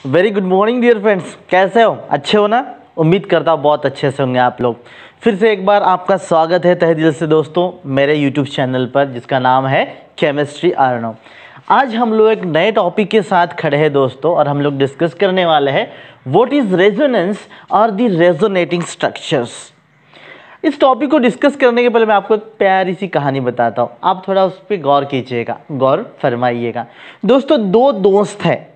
Very good morning dear friends, कैसे हो? अच्छे हो ना? उम्मीद करता हूँ बहुत अच्छे से होंगे आप लोग। फिर से एक बार आपका स्वागत है तहे दिल से दोस्तों मेरे यूट्यूब चैनल पर जिसका नाम है केमिस्ट्री अर्णव। आज हम लोग एक नए टॉपिक के साथ खड़े हैं दोस्तों, और हम लोग डिस्कस करने वाले हैं व्हाट इज रेजोनेंस और द रेजोनेटिंग स्ट्रक्चर्स। इस टॉपिक को डिस्कस करने के पहले मैं आपको एक प्यारी सी कहानी बताता हूँ, आप थोड़ा उस पर गौर कीजिएगा, गौर फरमाइएगा। दोस्तों दो दोस्त हैं,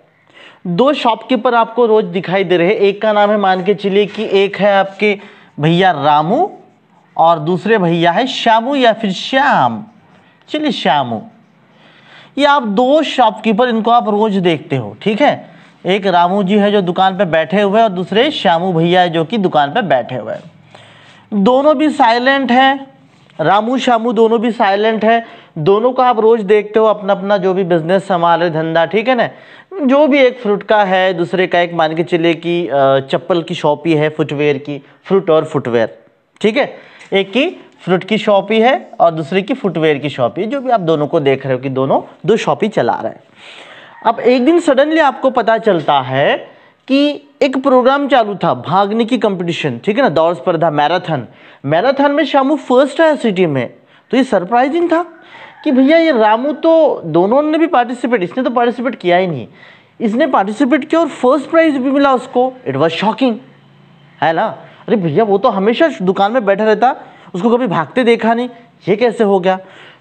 दो शॉपकीपर आपको रोज दिखाई दे रहे हैं। एक का नाम है, मान के चलिए कि एक है आपके भैया रामू और दूसरे भैया है श्यामू या फिर श्याम। चलिए श्यामू, ये आप दो शॉपकीपर, इनको आप रोज देखते हो, ठीक है। एक रामू जी है जो दुकान पे बैठे हुए हैं और दूसरे श्यामू भैया है जो कि दुकान पे बैठे हुए हैं। दोनों भी साइलेंट हैं, रामू श्यामू दोनों भी साइलेंट है। दोनों को आप रोज देखते हो अपना अपना जो भी बिजनेस संभाल रहे, धंधा, ठीक है ना। जो भी एक फ्रूट का है, दूसरे का एक मान के चलिए कि चप्पल की शॉप ही है, फुटवेयर की, फ्रूट और फुटवेयर, ठीक है। एक की फ्रूट की शॉप ही है और दूसरे की फुटवेयर की शॉप ही है। जो भी आप दोनों को देख रहे हो कि दोनों दो शॉप ही चला रहे हैं। अब एक दिन सडनली आपको पता चलता है कि एक प्रोग्राम चालू था, भागने की कंपटीशन, ठीक है ना, दौड़ स्पर्धा, मैराथन में श्यामू फर्स्ट आया सिटी में। तो ये सरप्राइजिंग था कि भैया ये रामू तो, दोनों ने भी पार्टिसिपेट, इसने तो पार्टिसिपेट किया ही नहीं, इसने पार्टिसिपेट किया और फर्स्ट प्राइज भी मिला उसको। इट वाज शॉकिंग, है ना। अरे भैया वो तो हमेशा दुकान में बैठा रहता, उसको कभी भागते देखा नहीं, ये कैसे हो गया।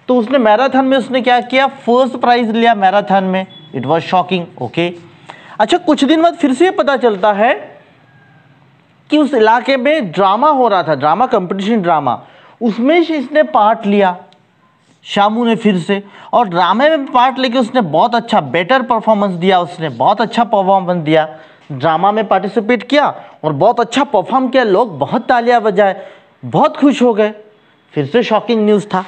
तो उसने मैराथन में उसने क्या किया, फर्स्ट प्राइज लिया मैराथन में। It was shocking, okay. अच्छा, कुछ दिन बाद फिर से पता चलता है कि उस इलाके में ड्रामा हो रहा था, ड्रामा कंपटीशन, ड्रामा, उसमें से इसने पार्ट लिया श्यामू ने फिर से, और ड्रामे में पार्ट लेके उसने बहुत अच्छा, बेटर परफॉर्मेंस दिया, उसने बहुत अच्छा परफॉर्मेंस दिया, ड्रामा में पार्टिसिपेट किया और बहुत अच्छा परफॉर्म किया। लोग बहुत तालियां बजाए, बहुत खुश हो गए। फिर से शॉकिंग न्यूज़ था।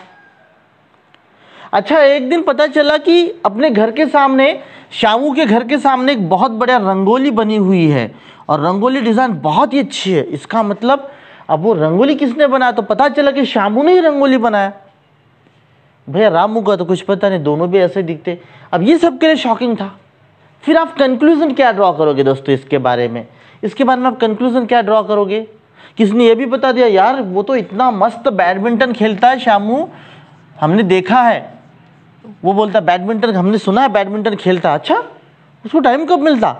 अच्छा, एक दिन पता चला कि अपने घर के सामने, श्यामू के घर के सामने एक बहुत बड़ा रंगोली बनी हुई है और रंगोली डिज़ाइन बहुत ही अच्छी है। इसका मतलब अब वो रंगोली किसने बनाया, तो पता चला कि श्यामू ने ही रंगोली बनाया। भैया रामू का तो कुछ पता नहीं, दोनों भी ऐसे दिखते। अब ये सबके लिए शॉकिंग था। फिर आप कंक्लूजन क्या ड्रॉ करोगे दोस्तों इसके बारे में? इसके बारे में आप कंक्लूजन क्या ड्रॉ करोगे? किसने ये भी बता दिया, यार वो तो इतना मस्त बैडमिंटन खेलता है श्यामू, हमने देखा है। वो बोलता बैडमिंटन, हमने सुना है बैडमिंटन खेलता। अच्छा, उसको टाइम कब मिलता?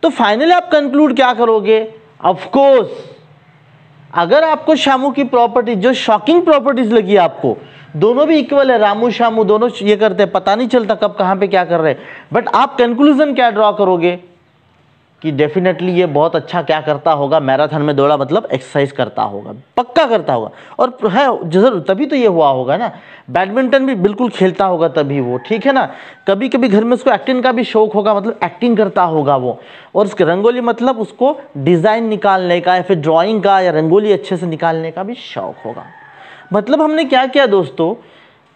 तो फाइनली आप कंक्लूड क्या करोगे? ऑफ कोर्स, अगर आपको श्यामू की प्रॉपर्टी, जो शॉकिंग प्रॉपर्टीज लगी आपको, दोनों भी इक्वल है, रामू श्यामू दोनों ये करते हैं, पता नहीं चलता कब कहां पे क्या कर रहे हैं, बट आप कंक्लूजन क्या ड्रॉ करोगे कि डेफिनेटली ये बहुत अच्छा क्या करता होगा, मैराथन में दौड़ा मतलब एक्सरसाइज करता होगा, पक्का करता होगा। और है जरूर, तभी तो ये हुआ होगा ना। बैडमिंटन भी बिल्कुल खेलता होगा तभी वो, ठीक है ना। कभी कभी घर में उसको एक्टिंग का भी शौक होगा, मतलब एक्टिंग करता होगा वो। और उसके रंगोली मतलब उसको डिजाइन निकालने का या फिर ड्राइंग का या रंगोली अच्छे से निकालने का भी शौक होगा। मतलब हमने क्या किया दोस्तों,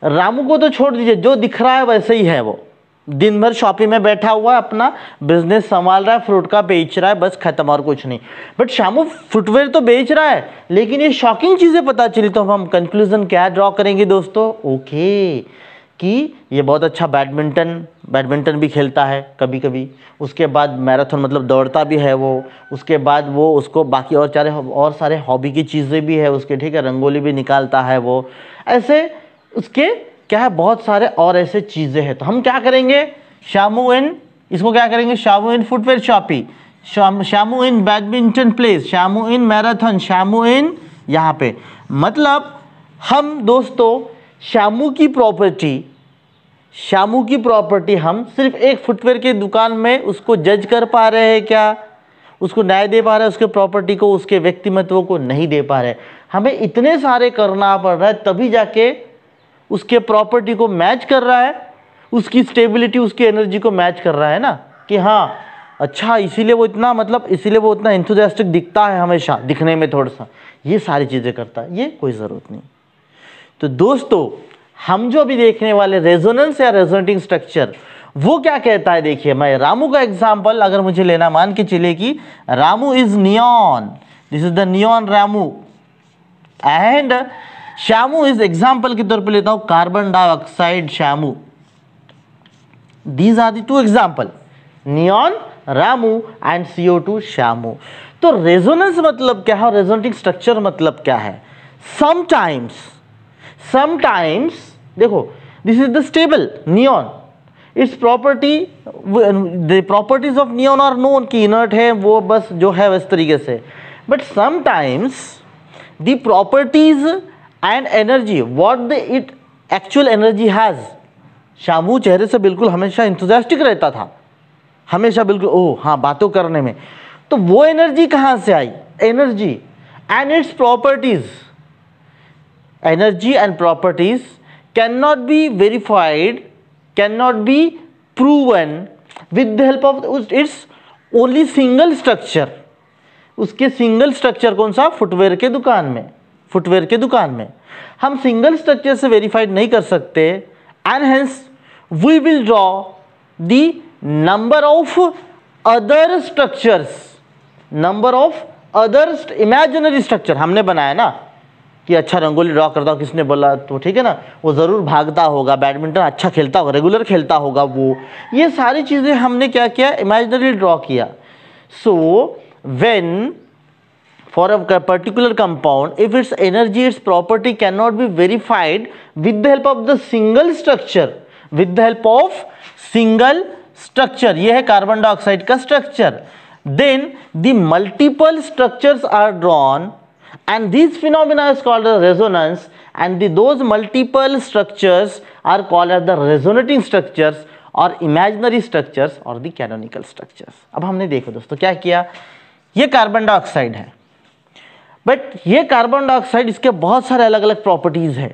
रामू को तो छोड़ दीजिए, जो दिख रहा है वैसे ही है वो, दिन भर शॉपिंग में बैठा हुआ है, अपना बिजनेस संभाल रहा है, फ्रूट का बेच रहा है, बस खत्म, और कुछ नहीं। बट श्यामू फुटवेयर तो बेच रहा है, लेकिन ये शॉकिंग चीजें पता चली। तो हम कंक्लूजन क्या ड्रॉ करेंगे दोस्तों? ओके, कि ये बहुत अच्छा बैडमिंटन भी खेलता है कभी कभी, उसके बाद मैराथन मतलब दौड़ता भी है वो, उसके बाद वो उसको बाकी और सारे हॉबी की चीज़ें भी है उसके, ठीक है, रंगोली भी निकालता है वो, ऐसे उसके क्या है, बहुत सारे और ऐसे चीज़ें हैं। तो हम क्या करेंगे, श्यामू इन, इसको क्या करेंगे, Shyamu in footwear shoppe, Shyamu in badminton place, Shyamu in marathon, Shyamu in यहाँ पे। मतलब हम दोस्तों श्यामू की प्रॉपर्टी हम सिर्फ एक फुटवेयर की दुकान में उसको जज कर पा रहे हैं क्या? उसको न्याय दे पा रहे हैं उसके प्रॉपर्टी को, उसके व्यक्तिमत्व को नहीं दे पा रहे। हमें इतने सारे करना पड़ रहा है तभी जाके उसके प्रॉपर्टी को मैच कर रहा है, उसकी स्टेबिलिटी, उसकी एनर्जी को मैच कर रहा है ना, कि हाँ अच्छा, इसीलिए वो इतना, मतलब इसीलिए वो उतना एंथुसियास्टिक दिखता है, हमेशा दिखने में थोड़ा सा, ये सारी चीज़ें करता है, ये कोई ज़रूरत नहीं। तो दोस्तों हम जो भी देखने वाले रेजोनेंस या रेजोनेटिंग स्ट्रक्चर, वो क्या कहता है, देखिए मैं रामू का एग्जांपल अगर मुझे लेना, मान के चलिए कि Ramu is neon, this is the neon Ramu, and Shyamu is example के तौर पे लेता हूं carbon dioxide Shyamu. These are the two example, neon Ramu and CO2 Shyamu. तो रेजोनेंस मतलब क्या है और रेजोनेटिंग स्ट्रक्चर मतलब क्या है? समटाइम्स देखो, this is the stable neon, its property, the properties of neon are known कि इनर्ट है वो बस जो है इस तरीके से, but sometimes the properties and energy what the it actual energy has. Shyamu चेहरे से बिल्कुल हमेशा इंथुजियास्टिक रहता था, हमेशा बिल्कुल ओह हाँ बातों करने में, तो वो एनर्जी कहाँ से आई? Energy and its properties, energy and properties can not be verified, can not be proven with the help of its only single structure. उसके सिंगल स्ट्रक्चर कौन सा? फुटवेयर के दुकान में, फुटवेयर के दुकान में हम सिंगल स्ट्रक्चर से वेरीफाइड नहीं कर सकते, and hence we will draw the number of other structures, number of other imaginary structure. हमने बनाया ना कि अच्छा रंगोली ड्रॉ करता हो, किसने बोला? तो ठीक है ना, वो ज़रूर भागता होगा, बैडमिंटन अच्छा खेलता होगा, रेगुलर खेलता होगा वो, ये सारी चीज़ें हमने क्या किया? इमेजिनरी ड्रॉ किया। So when for a particular compound, if its energy, its property cannot be verified with the help of the single structure, with the help of single structure, ये है कार्बन डाइऑक्साइड का structure, then the multiple structures are drawn and this phenomena is called as resonance, and those multiple structures are called as the resonating structures or imaginary structures or the canonical structures। अब हमने देखो दोस्तों क्या किया, ये carbon dioxide है, but ये carbon dioxide इसके बहुत सारे अलग अलग प्रॉपर्टीज है,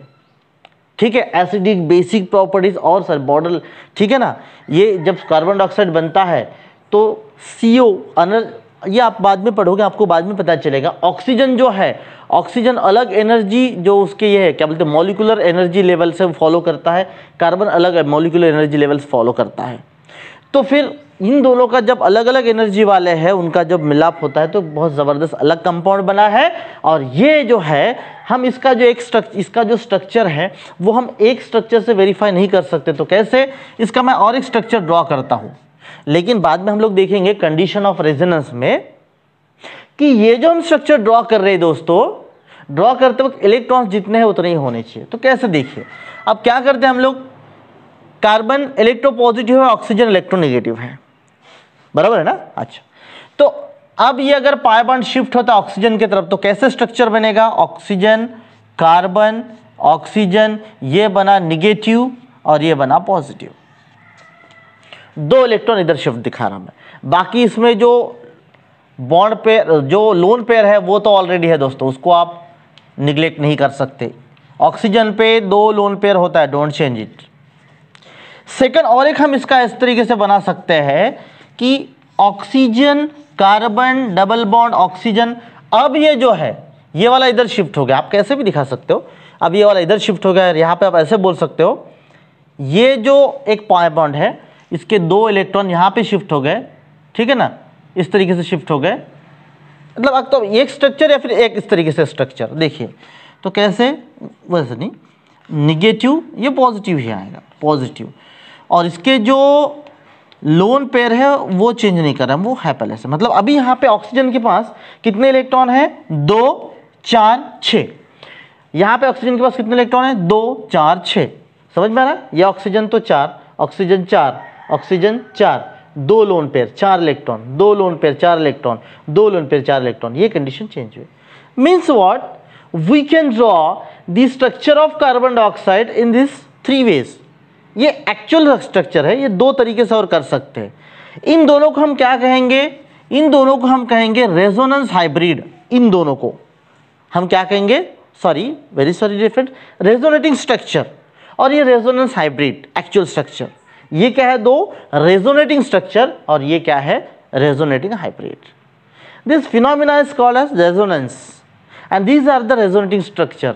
ठीक है, एसिडिक, बेसिक प्रॉपर्टीज और सर मॉडल, ठीक है ना। ये जब कार्बन डाइऑक्साइड बनता है तो CO ये आप बाद में पढ़ोगे, आपको बाद में पता चलेगा। ऑक्सीजन जो है, ऑक्सीजन अलग एनर्जी जो उसके ये है क्या बोलते हैं मॉलिक्यूलर एनर्जी लेवल से फॉलो करता है, कार्बन अलग मॉलिक्यूलर एनर्जी लेवल से फॉलो करता है। तो फिर इन दोनों का जब अलग अलग एनर्जी वाले हैं उनका जब मिलाप होता है तो बहुत ज़बरदस्त अलग कंपाउंड बना है। और ये जो है हम इसका जो इसका जो स्ट्रक्चर है वो हम एक स्ट्रक्चर से वेरीफाई नहीं कर सकते, तो कैसे? इसका मैं और एक स्ट्रक्चर ड्रॉ करता हूँ, लेकिन बाद में हम लोग देखेंगे कंडीशन ऑफ रेजोनेंस में कि ये जो हम स्ट्रक्चर ड्रॉ कर रहे हैं दोस्तों, ड्रॉ करते वक्त इलेक्ट्रॉन्स जितने हैं उतने ही होने चाहिए। तो कैसे देखिए, अब क्या करते हैं हम लोग, कार्बन इलेक्ट्रोपॉजिटिव है, ऑक्सीजन इलेक्ट्रोनेगेटिव है, बराबर है ना। अच्छा, तो अब ये अगर पाई बॉन्ड शिफ्ट होता है ऑक्सीजन की तरफ तो कैसे स्ट्रक्चर बनेगा? ऑक्सीजन, कार्बन, ऑक्सीजन, ये बना निगेटिव और ये बना पॉजिटिव, दो इलेक्ट्रॉन इधर शिफ्ट दिखा रहा मैं। बाकी इसमें जो बॉन्ड पेयर, जो लोन पेयर है वो तो ऑलरेडी है दोस्तों, उसको आप निगलेक्ट नहीं कर सकते। ऑक्सीजन पे दो लोन पेयर होता है, डोंट चेंज इट। सेकंड, और एक हम इसका इस तरीके से बना सकते हैं कि oxygen, carbon, double bond, oxygen, अब ये जो है ये वाला इधर शिफ्ट हो गया, आप कैसे भी दिखा सकते हो, अब ये वाला इधर शिफ्ट हो गया, यहाँ पे आप ऐसे बोल सकते हो, ये जो एक पाई बॉन्ड है इसके दो इलेक्ट्रॉन यहाँ पे शिफ्ट हो गए, ठीक है ना, इस तरीके से शिफ्ट हो गए, मतलब अब तो एक स्ट्रक्चर या फिर एक इस तरीके से स्ट्रक्चर। देखिए तो कैसे, वैसे नहीं, निगेटिव ये पॉजिटिव ही आएगा, पॉजिटिव, और इसके जो लोन पेयर है वो चेंज नहीं कर रहा है, वो है पहले से। मतलब अभी यहाँ पे ऑक्सीजन के पास कितने इलेक्ट्रॉन है? 2, 4, 6। यहाँ पे ऑक्सीजन के पास कितने इलेक्ट्रॉन है? 2, 4, 6। समझ में आ रहा है? ये ऑक्सीजन तो 4, ऑक्सीजन 4, ऑक्सीजन 4, दो लोन पेयर 4 इलेक्ट्रॉन, दो लोन पेयर 4 इलेक्ट्रॉन, दो लोन पेयर 4 इलेक्ट्रॉन, ये कंडीशन चेंज हुई। Means what, we can draw the structure of carbon dioxide in this 3 ways. ये एक्चुअल स्ट्रक्चर है, ये दो तरीके से और कर सकते हैं। इन दोनों को हम क्या कहेंगे? इन दोनों को हम कहेंगे रेजोनेंस हाइब्रिड। इन दोनों को हम क्या कहेंगे? Sorry, very sorry different, resonating structure और ये रेजोनेंस हाइब्रिड एक्चुअल स्ट्रक्चर। ये क्या है? दो रेजोनेटिंग स्ट्रक्चर, और ये क्या है? Resonating hybrid. This phenomena is called as resonance and these are the resonating structure.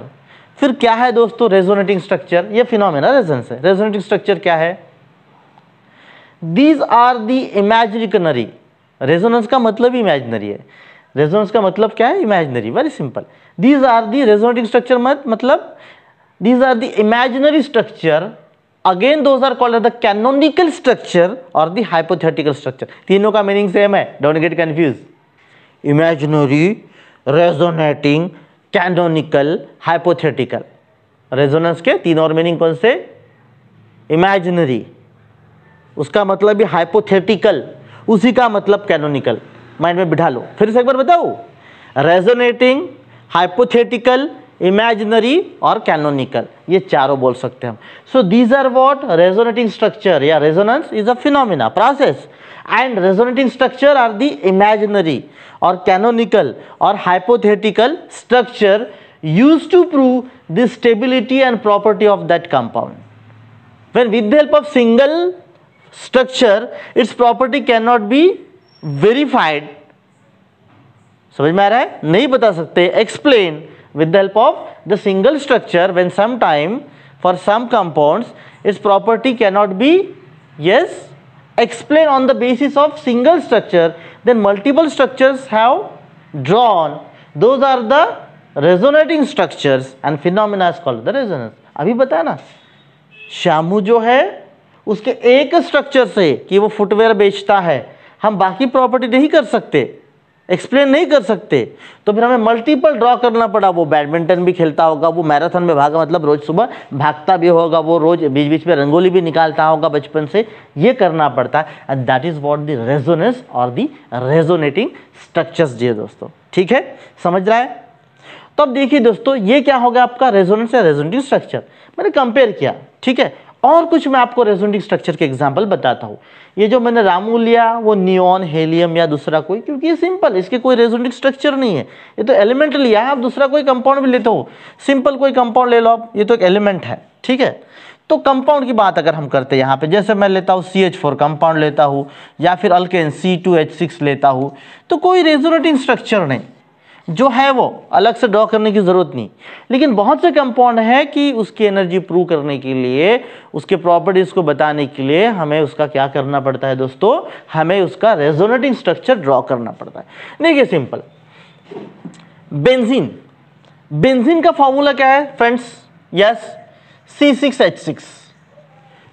फिर क्या है दोस्तों रेजोनेटिंग स्ट्रक्चर? ये फिनोमिना रेजोनेंस है। रेजोनेटिंग स्ट्रक्चर क्या है? These are the imaginary. Resonance का मतलब ही इमेजिनरी है। रेजोनेंस का मतलब क्या है? Imaginary. Very simple. These are the resonating structure मतलब these are the imaginary structure again those are called the canonical structure और द हाइपोथेटिकल स्ट्रक्चर। तीनों का मीनिंग सेम है, don't get confuse. Imaginary, resonating, canonical, hypothetical. Resonance के तीन और meaning कौन से? इमेजिनरी, उसका मतलब भी हाइपोथेटिकल, उसी का मतलब कैनोनिकल। माइंड में बिठा लो। फिर से एक बार बताओ, रेजोनेटिंग, हाइपोथेटिकल, इमेजिनरी और कैनोनिकल, ये चारों बोल सकते हैं हम। So these are what? Resonating structure या resonance is a phenomena process, and resonating structure are the imaginary और कैनोनिकल और hypothetical structure used to prove the stability and property of that compound. When with the help of single structure, its property cannot be verified. समझ में आ रहा है? नहीं बता सकते। Explain with the help of the single structure when sometime for some compounds its property cannot be, yes, explain on the basis of single structure, then multiple structures have drawn. Those are the resonating structures and phenomena is called the resonance. अभी बताया ना, श्यामू जो है उसके एक structure से कि वो फुटवेयर बेचता है, हम बाकी प्रॉपर्टी नहीं कर सकते, एक्सप्लेन नहीं कर सकते, तो फिर हमें मल्टीपल ड्रॉ करना पड़ा। वो बैडमिंटन भी खेलता होगा, वो मैराथन में भागा, मतलब रोज सुबह भागता भी होगा, वो रोज बीच बीच में रंगोली भी निकालता होगा बचपन से, ये करना पड़ता है। And that is what the resonance और द रेजोनेटिंग स्ट्रक्चर्स जी दोस्तों। ठीक है, समझ रहा है? तो अब देखिए दोस्तों, ये क्या होगा आपका रेजोनेंस या रेजोनेटिंग स्ट्रक्चर। मैंने कंपेयर किया, ठीक है। और कुछ मैं आपको रेजोनेटिंग स्ट्रक्चर के एग्जांपल बताता हूँ। ये जो मैंने रामू लिया वो नियॉन, हेलियम या दूसरा कोई, क्योंकि ये सिंपल, इसके कोई रेजोनेटिंग स्ट्रक्चर नहीं है, ये तो एलिमेंट लिया है। आप दूसरा कोई कंपाउंड भी लेते हो, सिंपल कोई कंपाउंड ले लो आप, ये तो एक एलिमेंट है, ठीक है। तो कंपाउंड की बात अगर हम करते हैं यहाँ पे, जैसे मैं लेता हूँ CH4 कंपाउंड लेता हूँ, या फिर अल्केन C2H6 लेता हूँ, तो कोई रेजोनेटिंग स्ट्रक्चर नहीं, जो है वो अलग से ड्रॉ करने की जरूरत नहीं। लेकिन बहुत से कंपाउंड है कि उसकी एनर्जी प्रूव करने के लिए, उसके प्रॉपर्टीज को बताने के लिए हमें उसका क्या करना पड़ता है दोस्तों? हमें उसका रेजोनेटिंग स्ट्रक्चर ड्रॉ करना पड़ता है। देखिए सिंपल, बेंजीन, बेंजीन का फॉर्मूला क्या है फ्रेंड्स? Yes, C6H6।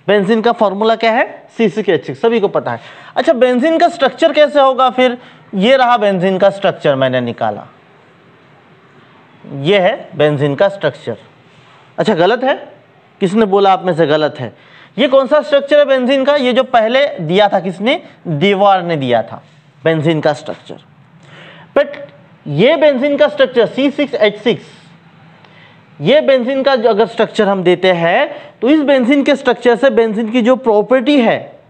बेंजीन का फॉर्मूला क्या है? C6H6, सभी को पता है। अच्छा, बेंजीन का स्ट्रक्चर कैसे होगा फिर? ये रहा बेंजीन का स्ट्रक्चर, मैंने निकाला, ये है बेंजीन का स्ट्रक्चर। अच्छा, गलत है? किसने बोला आप में से गलत है? ये कौन सा स्ट्रक्चर है बेंजीन का? ये जो पहले दिया था, किसने? दीवार ने दिया था बेंजीन का स्ट्रक्चर। बट ये बेंजीन का स्ट्रक्चर C6H6, ये बेंजीन का अगर स्ट्रक्चर हम देते हैं, तो इस बेंजीन के स्ट्रक्चर से बेंजीन की जो प्रॉपर्टी है,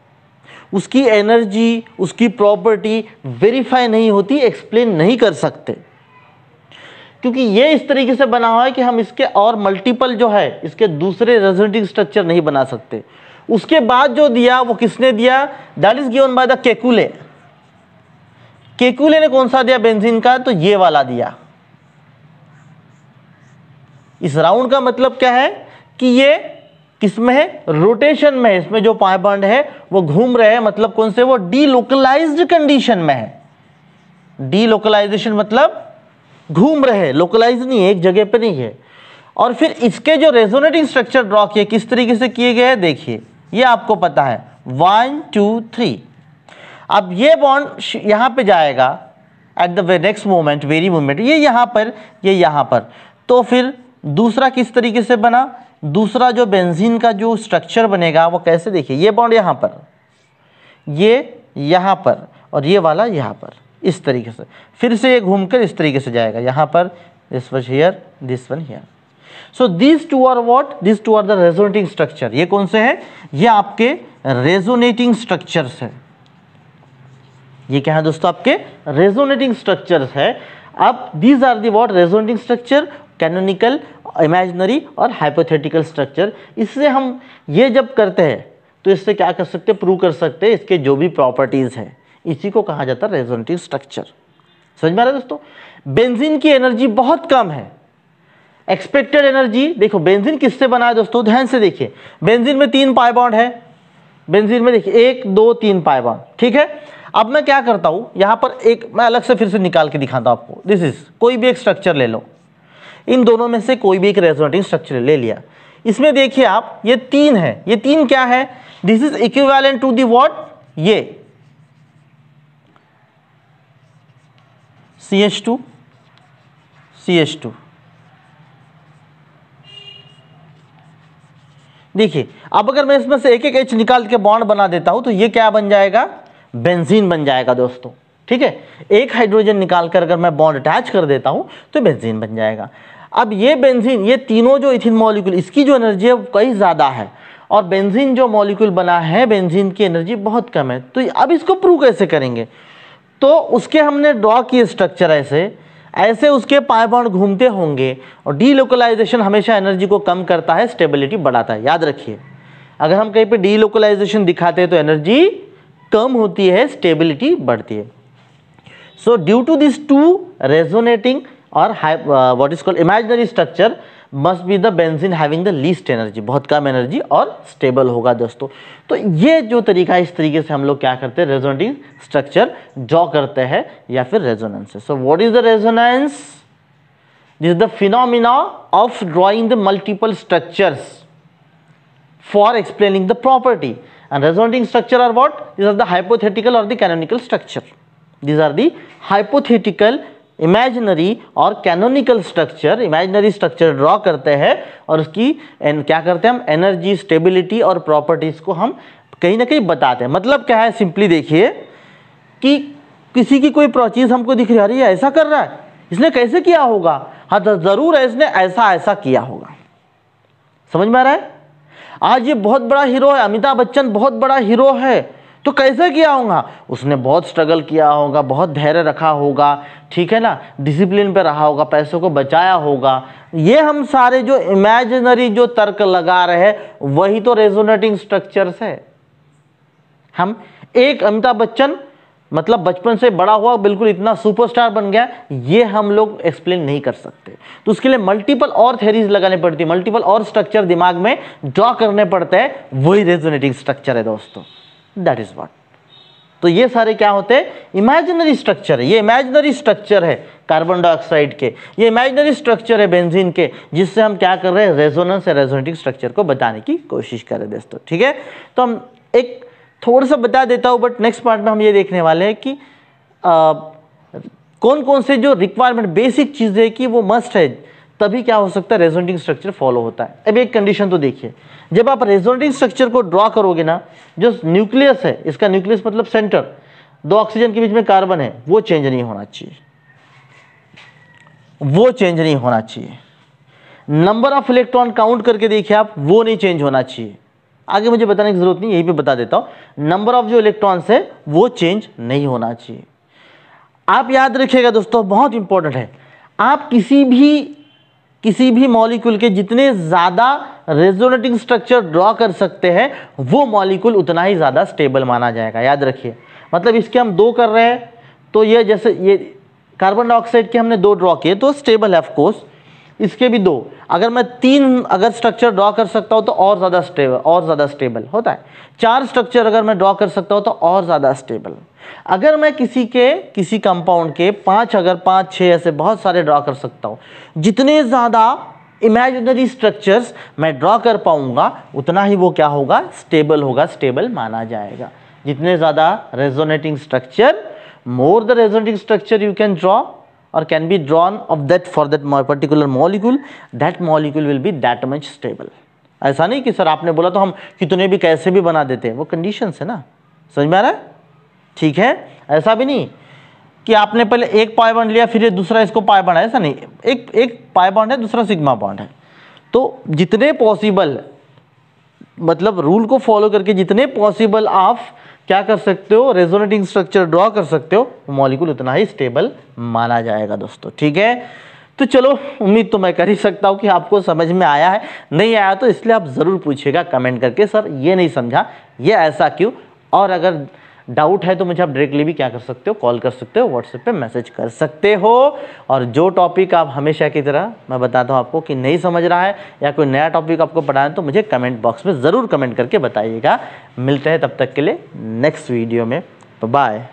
उसकी एनर्जी, उसकी प्रॉपर्टी वेरीफाई नहीं होती, एक्सप्लेन नहीं कर सकते, क्योंकि ये इस तरीके से बना हुआ है कि हम इसके और मल्टीपल जो है, इसके दूसरे रेजोनेटिंग स्ट्रक्चर नहीं बना सकते। उसके बाद जो दिया वो किसने दिया? That is given by the Kekule. Kekule ने कौन सा दिया बेंजीन का? तो ये वाला दिया। इस राउंड का मतलब क्या है कि ये किसमें है? रोटेशन में है। इसमें जो पाई बॉन्ड है वो घूम रहे हैं, मतलब कौन से? वो डीलोकलाइज्ड कंडीशन में है। डीलोकलाइजेशन मतलब घूम रहे हैं, लोकलाइज नहीं है, एक जगह पे नहीं है। और फिर इसके जो रेजोनेटिंग स्ट्रक्चर ड्रॉ किए, किस तरीके से किए गए हैं देखिए, ये आपको पता है 1 2 3। अब ये बॉन्ड यहां पे जाएगा at the next moment, very moment, ये यहां पर, ये यहां पर। तो फिर दूसरा किस तरीके से बना? दूसरा जो बेंजीन का जो स्ट्रक्चर बनेगा वो कैसे? देखिए, ये बॉन्ड यहां पर, ये यहां पर, और ये वाला यहां पर, इस तरीके से। फिर से ये घूमकर इस तरीके से जाएगा, यहां पर, this was here, this one here. So these two are what? These two are the resonating structure. ये कौन से हैं? ये आपके रेजोनेटिंग स्ट्रक्चर्स है। ये क्या है दोस्तों? आपके रेजोनेटिंग स्ट्रक्चर्स है। अब these are the what? Resonating structure, canonical, imaginary और हाइपोथेटिकल स्ट्रक्चर। इससे हम ये जब करते हैं तो इससे क्या कर सकते हैं? प्रूव कर सकते हैं इसके जो भी प्रॉपर्टीज है, इसी को कहा जाता है रेजोनेटिंग स्ट्रक्चर। समझ में आ रहा है दोस्तों? बेंजीन की एनर्जी बहुत कम है, एक्सपेक्टेड एनर्जी। देखो बेंजीन किससे बना है दोस्तों? ध्यान से देखिए, बेंजीन में 3 पाई बॉन्ड है। बेंजीन में देखिए 1 2 3 पाई बॉन्ड, ठीक है। अब मैं क्या करता हूं, यहां पर एक मैं अलग से फिर से निकाल के दिखाता हूं आपको। दिस इज, कोई भी एक स्ट्रक्चर ले लो, इन दोनों में से कोई भी एक रेजोनेटिंग स्ट्रक्चर ले लिया। इसमें देखिए आप, ये 3 है, ये 3 क्या है, this is equivalent to the what, ये CH2 CH2। देखिए अब अगर मैं इसमें से एक एक H निकाल के बॉन्ड बना देता हूं तो ये क्या बन जाएगा, बेंजीन बन जाएगा दोस्तों। ठीक है, एक हाइड्रोजन निकाल कर अगर मैं बॉन्ड अटैच कर देता हूं तो बेंजीन बन जाएगा। अब ये बेंजीन, ये तीनों जो इथिन मॉलिक्यूल, इसकी जो एनर्जी है वो कहीं ज़्यादा है, और बेंजीन जो मॉलिक्यूल बना है, बेंजीन की एनर्जी बहुत कम है। तो अब इसको प्रूव कैसे करेंगे, तो उसके हमने ड्रॉ किए स्ट्रक्चर ऐसे उसके पाई बॉन्ड घूमते होंगे, और डीलोकलाइजेशन हमेशा एनर्जी को कम करता है, स्टेबिलिटी बढ़ाता है। याद रखिए, अगर हम कहीं पे डीलोकलाइजेशन दिखाते हैं तो एनर्जी कम होती है, स्टेबिलिटी बढ़ती है। So due to this two resonating और what is called imaginary structure must be the benzene having the least energy, बहुत कम एनर्जी और स्टेबल होगा दोस्तों। तो ये जो तरीका है, इस तरीके से हम लोग क्या करते हैं, रेजोनेटिंग स्ट्रक्चर ड्रॉ करते हैं या फिर resonance. So what is the resonance, this is the phenomena of drawing the multiple structures for explaining the property, and resonating structure are what, these are the hypothetical or the canonical structure, these are the hypothetical, imaginary और canonical structure। imaginary structure draw करते हैं और उसकी क्या करते हैं हम, energy, stability और प्रॉपर्टीज को हम कहीं ना कहीं बताते हैं। मतलब क्या है, सिंपली देखिए कि किसी की कोई चीज हमको दिख रही है, अरे ये ऐसा कर रहा है, इसने कैसे किया होगा, हाँ तो जरूर है, इसने ऐसा ऐसा किया होगा। समझ में आ रहा है, आज ये बहुत बड़ा हीरो है, अमिताभ बच्चन बहुत बड़ा हीरो है, तो कैसे किया होगा, उसने बहुत स्ट्रगल किया होगा, बहुत धैर्य रखा होगा, ठीक है ना, डिसिप्लिन पे रहा होगा, पैसों को बचाया होगा। ये हम सारे जो इमेजिनरी जो तर्क लगा रहे हैं वही तो रेजोनेटिंग स्ट्रक्चर्स है। हम एक अमिताभ बच्चन मतलब बचपन से बड़ा हुआ, बिल्कुल इतना सुपरस्टार बन गया, ये हम लोग एक्सप्लेन नहीं कर सकते। तो उसके लिए मल्टीपल और थ्योरीज लगाने पड़ती है, मल्टीपल और स्ट्रक्चर दिमाग में ड्रॉ करने पड़ते हैं, वही रेजोनेटिंग स्ट्रक्चर है दोस्तों, दैट इज व्हाट। तो ये सारे क्या होते हैं, इमेजिनरी स्ट्रक्चर है। ये इमेजिनरी स्ट्रक्चर है कार्बन डाइऑक्साइड के, ये इमेजिनरी स्ट्रक्चर है बेंजीन के, जिससे हम क्या कर रहे हैं, रेजोनेंस या रेजोनेटिंग स्ट्रक्चर को बताने की कोशिश कर रहे हैं दोस्तों। ठीक है, तो हम एक थोड़ा सा बता देता हूँ, बट नेक्स्ट पार्ट में हम ये देखने वाले हैं कि कौन कौन से जो रिक्वायरमेंट, बेसिक चीज़ें कि वो मस्ट है, तभी क्या हो सकता है, रेजोनेटिंग स्ट्रक्चर फॉलो होता है। अब एक कंडीशन तो देखिए, जब आप रेजोनेटिंग स्ट्रक्चर को ड्रॉ करोगे ना, जो न्यूक्लियस है, इसका न्यूक्लियस मतलब सेंटर, 2 ऑक्सीजन के बीच में कार्बन है, वो चेंज नहीं होना चाहिए, वो चेंज नहीं होना चाहिए। नंबर ऑफ इलेक्ट्रॉन काउंट करके देखिए आप, वो नहीं चेंज होना चाहिए। आगे मुझे बताने की जरूरत नहीं, यही पे बता देता हूं, नंबर ऑफ जो इलेक्ट्रॉन्स है वो चेंज नहीं होना चाहिए। आप याद रखिएगा दोस्तों, बहुत इंपॉर्टेंट है, आप किसी भी मॉलिक्यूल के जितने ज्यादा रेजोनेटिंग स्ट्रक्चर ड्रॉ कर सकते हैं, वो मॉलिक्यूल उतना ही ज्यादा स्टेबल माना जाएगा। याद रखिए, मतलब इसके हम 2 कर रहे हैं, तो ये जैसे ये कार्बन डाइऑक्साइड के हमने 2 ड्रॉ किए तो स्टेबल है ऑफकोर्स, इसके भी 2, अगर मैं 3 अगर स्ट्रक्चर ड्रॉ कर सकता हूं तो और ज्यादा स्टेबल होता है। 4 स्ट्रक्चर अगर मैं ड्रॉ कर सकता हूं तो और ज्यादा स्टेबल। अगर मैं किसी कंपाउंड के 5 अगर 5 6 ऐसे बहुत सारे ड्रॉ कर सकता हूं, जितने ज्यादा इमेजिनरी स्ट्रक्चर्स मैं ड्रॉ कर पाऊंगा उतना ही वो क्या होगा, स्टेबल होगा, स्टेबल माना जाएगा। जितने ज्यादा resonating structure, more the resonating structure you can draw or can be drawn of that for that particular molecule, that molecule will be that much stable। ऐसा नहीं कि सर आपने बोला तो हम कितने भी कैसे भी बना देते हैं, वो कंडीशंस है ना, समझ में आ रहा है। ठीक है, ऐसा भी नहीं कि आपने पहले एक पाई बॉन्ड लिया फिर दूसरा इसको पाई बॉन्ड, ऐसा नहीं, एक पाई बॉन्ड है, दूसरा सिग्मा बॉन्ड है। तो जितने पॉसिबल, मतलब रूल को फॉलो करके जितने पॉसिबल आप क्या कर सकते हो, रेजोनेटिंग स्ट्रक्चर ड्रॉ कर सकते हो, मॉलिक्यूल उतना ही स्टेबल माना जाएगा दोस्तों। ठीक है, तो चलो, उम्मीद तो मैं कर ही सकता हूँ कि आपको समझ में आया है। नहीं आया तो इसलिए आप ज़रूर पूछिएगा कमेंट करके, सर ये नहीं समझा, ये ऐसा क्यों। और अगर डाउट है तो मुझे आप डायरेक्टली भी क्या कर सकते हो, कॉल कर सकते हो, व्हाट्सएप पे मैसेज कर सकते हो। और जो टॉपिक आप हमेशा की तरह मैं बताता हूँ आपको कि नहीं समझ रहा है या कोई नया टॉपिक आपको पढ़ाना है तो मुझे कमेंट बॉक्स में ज़रूर कमेंट करके बताइएगा। मिलते हैं तब तक के लिए नेक्स्ट वीडियो में, बाय।